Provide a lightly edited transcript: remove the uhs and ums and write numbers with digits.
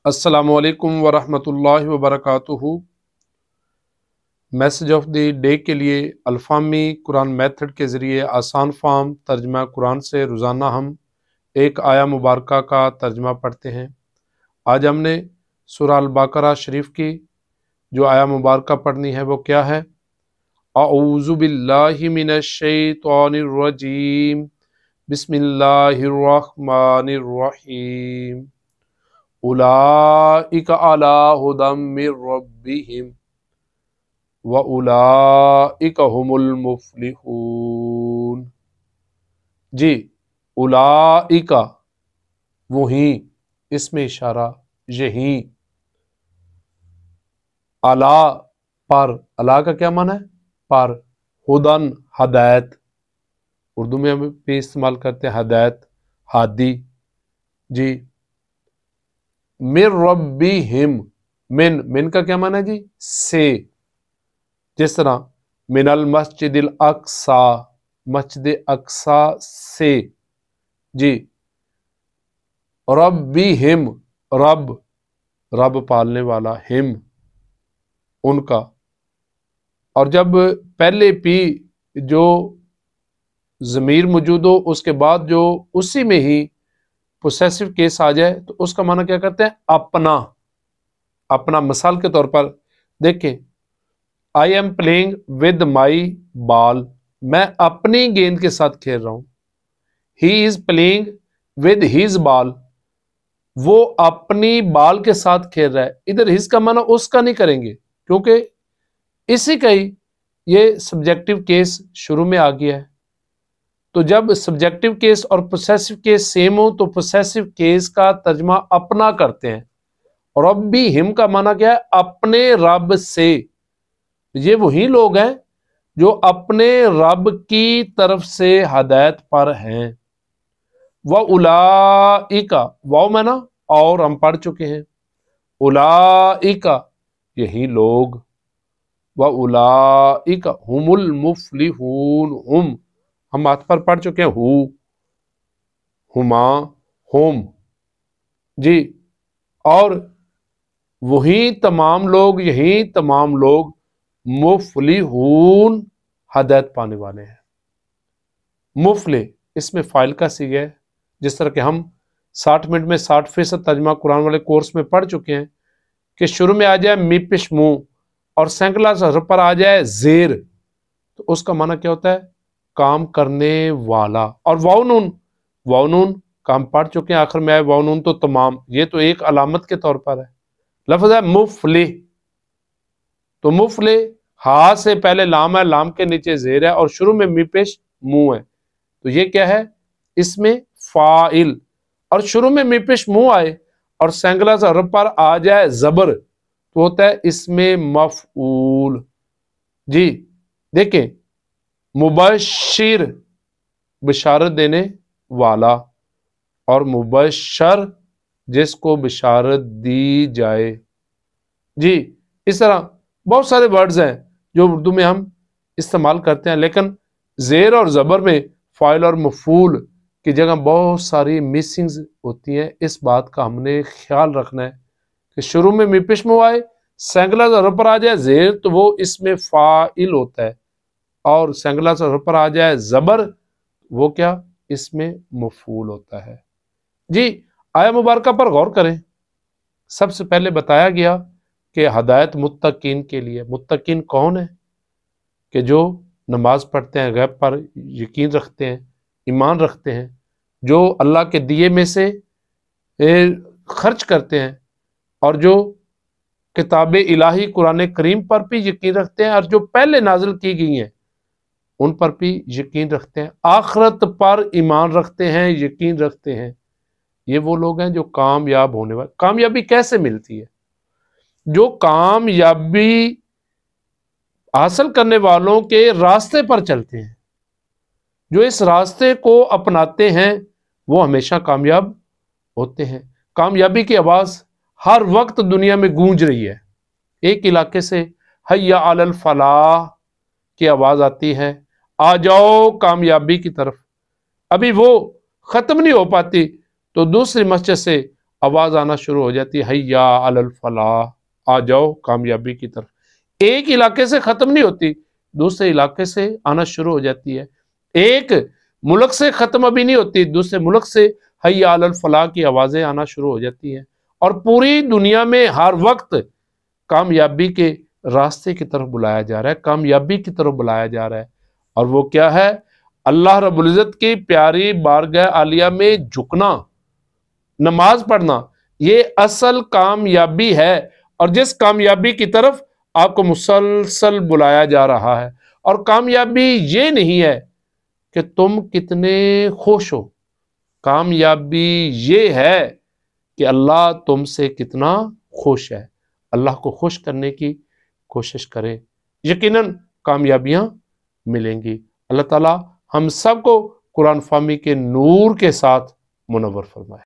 अस्सलामुअलैकुम वरहमतुल्लाहि वबरकातुहू। Message of the day के लिए अल्फ़ामी कुरान मेथड के ज़रिए आसान फ़ार्म तर्जमा कुरान से रोज़ाना हम एक आया मुबारका का तर्जमा पढ़ते हैं। आज हमने सूरा अल बकरा शरीफ की जो आया मुबारका पढ़नी है वो क्या है? अऊज़ु बिल्लाहि मिनश शैतानिर रजीम, बिस्मिल्लाहिर रहमानिर रहीम। उलाइका अला हुदम मिर रब्बिहिम व उलाइका हुमुल मुफ्लिहून। जी, उलाइका वही, इसमें इशारा यही, अला पर, अला का क्या माना है? पर, हुदन हदायत, उर्दू में हम भी इस्तेमाल करते हैं हदायत, हादी। जी, मिर रब्बिहिम, मिन का क्या माना है जी? से। जिस तरह मिनल मस्जिदिल अक्सा, मस्जिद अक्सा से। जी, रब्बिहिम, रब, रब पालने वाला, हिम उनका। और जब पहले पी जो ज़मीर मौजूद हो उसके बाद जो उसी में ही पोसेसिव केस आ जाए तो उसका माना क्या करते हैं? अपना। अपना मिसाल के तौर पर देखें, I am playing with my ball, मैं अपनी गेंद के साथ खेल रहा हूं। He is playing with his ball, वो अपनी बॉल के साथ खेल रहा है। इधर हिज का माना उसका नहीं करेंगे क्योंकि इसी का ही ये सब्जेक्टिव केस शुरू में आ गया है। तो जब सब्जेक्टिव केस और पोसेसिव केस सेम हो तो पोसेसिव केस का तर्जमा अपना करते हैं। और अब भी हिम का माना क्या है? अपने रब से। ये वही लोग हैं जो अपने रब की तरफ से हदायत पर हैं। व उलाइका, वाव में ना और हम पढ़ चुके हैं, उलाइका यही लोग, व उलाइका हुमुल मुफ्लिहून, हम हाथ पर पढ़ चुके हैं, हुमा, होम। जी, और वही तमाम लोग, यही तमाम लोग मुफ्लिहून हदायत पाने वाले हैं। मुफले इसमें फाइल का सीगा है। जिस तरह के हम 60 मिनट में 60% तर्जमा कुरान वाले कोर्स में पढ़ चुके हैं कि शुरू में आ जाए मिपिश मुंह और सैंकला हर पर आ जाए जेर, तो उसका माना क्या होता है? काम करने वाला। और वाउनून, वाउनून का हम पढ़ चुके हैं, आखिर में आए वाउनून तो तमाम, ये तो एक अलामत के तौर पर है। लफ्ज है मुफले, तो मुफले हा से पहले लाम है, लाम के नीचे जेर है और शुरू में मिपेश मुंह है, तो ये क्या है? इसमें फाइल। और शुरू में मिपेश मुंह आए और सैंगला से पर आ जाए जबर तो होता है इसमें मफऊल। जी, देखें, मुबशिर बिशारत देने वाला और मुबशर जिसको बिशारत दी जाए। जी, इस तरह बहुत सारे वर्ड्स हैं जो उर्दू में हम इस्तेमाल करते हैं, लेकिन जेर और जबर में फाइल और मफूल की जगह बहुत सारी मिसिंग्स होती हैं। इस बात का हमने ख्याल रखना है कि शुरू में मिपिश में आए, सैंगला जर पर आ जाए जेर तो वो इसमें फाइल होता है, और सैंगला जर पर आ जाए जबर वो क्या? इसमें मफूल होता है। जी, आया मुबारका पर गौर करें। सबसे पहले बताया गया कि हदायत मुत्तकीन के लिए। मुत्तकीन कौन है? कि जो नमाज पढ़ते हैं, गैब पर यकीन रखते हैं, ईमान रखते हैं, जो अल्लाह के दिए में से खर्च करते हैं, और जो किताब इलाही कुरान करीम पर भी यकीन रखते हैं और जो पहले नाजिल की गई हैं उन पर भी यकीन रखते हैं, आखिरत पर ईमान रखते हैं, यकीन रखते हैं। ये वो लोग हैं जो कामयाब होने वाले। कामयाबी कैसे मिलती है? जो कामयाबी हासिल करने वालों के रास्ते पर चलते हैं, जो इस रास्ते को अपनाते हैं, वो हमेशा कामयाब होते हैं। कामयाबी की आवाज हर वक्त दुनिया में गूंज रही है। एक इलाके से हय्या अलल फलाह की आवाज आती है, आ जाओ कामयाबी की तरफ। अभी वो खत्म नहीं हो पाती तो दूसरी मस्जिद से आवाज आना शुरू हो जाती है, हैया अलल फलाह, आ जाओ कामयाबी की तरफ। एक इलाके से खत्म नहीं होती, दूसरे इलाके से आना शुरू हो जाती है। एक मुल्क से खत्म अभी नहीं होती, दूसरे मुल्क से हैया अलल फलाह की आवाजें आना शुरू हो जाती हैं। और पूरी दुनिया में हर वक्त कामयाबी के रास्ते की तरफ बुलाया जा रहा है, कामयाबी की तरफ बुलाया जा रहा है। और वो क्या है? अल्लाह रब्बुल इज्जत की प्यारी बारगाह आलिया में झुकना, नमाज पढ़ना, ये असल कामयाबी है। और जिस कामयाबी की तरफ आपको मुसलसल बुलाया जा रहा है। और कामयाबी ये नहीं है कि तुम कितने खुश हो, कामयाबी ये है कि अल्लाह तुमसे कितना खुश है। अल्लाह को खुश करने की कोशिश करें, यकीनन कामयाबियां मिलेंगी। अल्लाह ताला हम सबको कुरान फ़हमी के नूर के साथ मुनव्वर फरमाए।